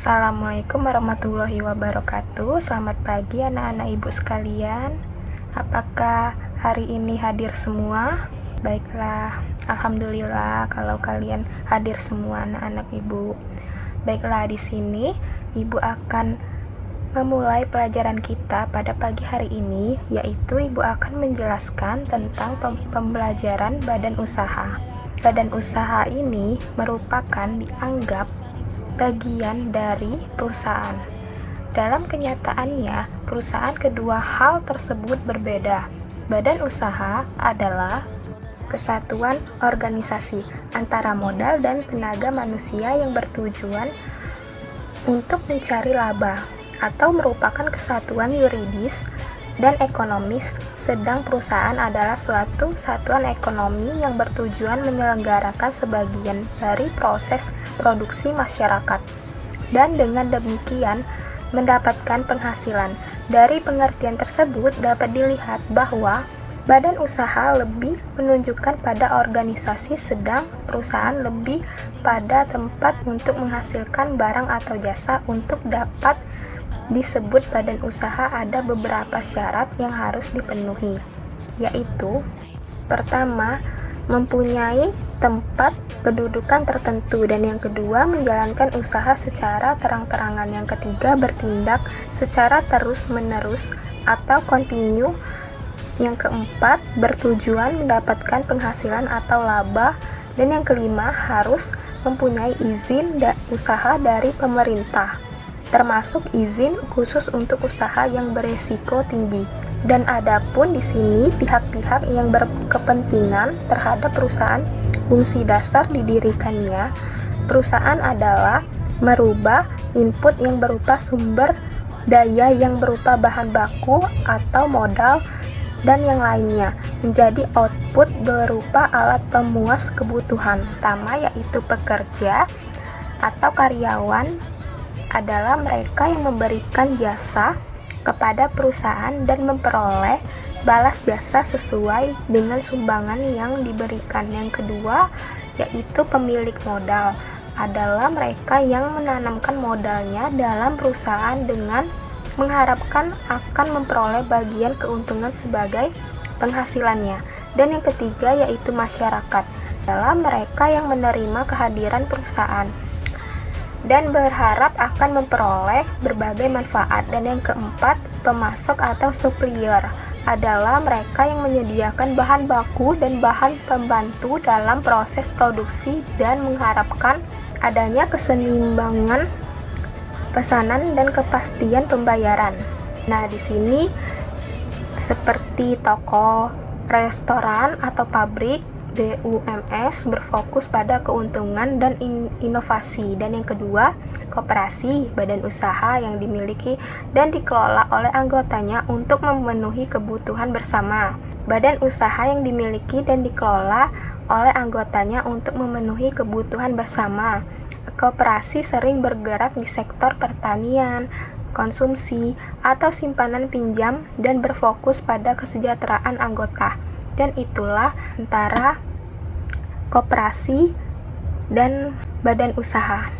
Assalamualaikum warahmatullahi wabarakatuh. Selamat pagi anak-anak ibu sekalian. Apakah hari ini hadir semua? Baiklah, alhamdulillah kalau kalian hadir semua anak-anak ibu. Baiklah, di sini ibu akan memulai pelajaran kita pada pagi hari ini, yaitu ibu akan menjelaskan tentang pembelajaran badan usaha. Badan usaha ini merupakan dianggap bagian dari perusahaan. Dalam kenyataannya, perusahaan kedua hal tersebut berbeda. Badan usaha adalah kesatuan organisasi antara modal dan tenaga manusia yang bertujuan untuk mencari laba, atau merupakan kesatuan yuridis dan ekonomis, sedang perusahaan adalah suatu satuan ekonomi yang bertujuan menyelenggarakan sebagian dari proses produksi masyarakat, dan dengan demikian mendapatkan penghasilan. Dari pengertian tersebut dapat dilihat bahwa badan usaha lebih menunjukkan pada organisasi, sedang perusahaan lebih pada tempat untuk menghasilkan barang atau jasa. Untuk dapat disebut badan usaha ada beberapa syarat yang harus dipenuhi, yaitu pertama, mempunyai tempat kedudukan tertentu, dan yang kedua, menjalankan usaha secara terang-terangan, yang ketiga, bertindak secara terus-menerus atau kontinu, yang keempat, bertujuan mendapatkan penghasilan atau laba, dan yang kelima, harus mempunyai izin usaha dari pemerintah, termasuk izin khusus untuk usaha yang beresiko tinggi. Dan adapun di sini pihak-pihak yang berkepentingan terhadap perusahaan, fungsi dasar didirikannya perusahaan adalah merubah input yang berupa sumber daya yang berupa bahan baku atau modal dan yang lainnya menjadi output berupa alat pemuas kebutuhan utama, yaitu pekerja atau karyawan adalah mereka yang memberikan jasa kepada perusahaan dan memperoleh balas jasa sesuai dengan sumbangan yang diberikan. Yang kedua, yaitu pemilik modal, adalah mereka yang menanamkan modalnya dalam perusahaan dengan mengharapkan akan memperoleh bagian keuntungan sebagai penghasilannya. Dan yang ketiga, yaitu masyarakat, adalah mereka yang menerima kehadiran perusahaan dan berharap akan memperoleh berbagai manfaat. Dan yang keempat, pemasok atau supplier, adalah mereka yang menyediakan bahan baku dan bahan pembantu dalam proses produksi dan mengharapkan adanya keseimbangan pesanan dan kepastian pembayaran. Nah, di sini seperti toko, restoran atau pabrik, BUMS berfokus pada keuntungan dan inovasi. Dan yang kedua, koperasi, badan usaha yang dimiliki dan dikelola oleh anggotanya untuk memenuhi kebutuhan bersama. Badan usaha yang dimiliki dan dikelola oleh anggotanya untuk memenuhi kebutuhan bersama. Koperasi sering bergerak di sektor pertanian, konsumsi, atau simpanan pinjam dan berfokus pada kesejahteraan anggota. Dan itulah antara koperasi dan badan usaha.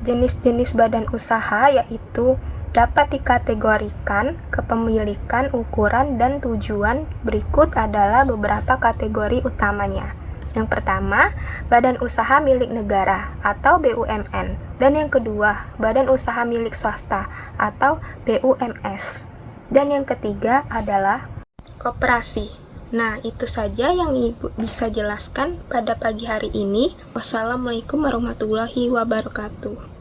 Jenis-jenis badan usaha yaitu dapat dikategorikan kepemilikan, ukuran, dan tujuan. Berikut adalah beberapa kategori utamanya. Yang pertama, badan usaha milik negara atau BUMN. Dan yang kedua, badan usaha milik swasta atau BUMS. Dan yang ketiga adalah koperasi. Nah, itu saja yang Ibu bisa jelaskan pada pagi hari ini. Wassalamualaikum warahmatullahi wabarakatuh.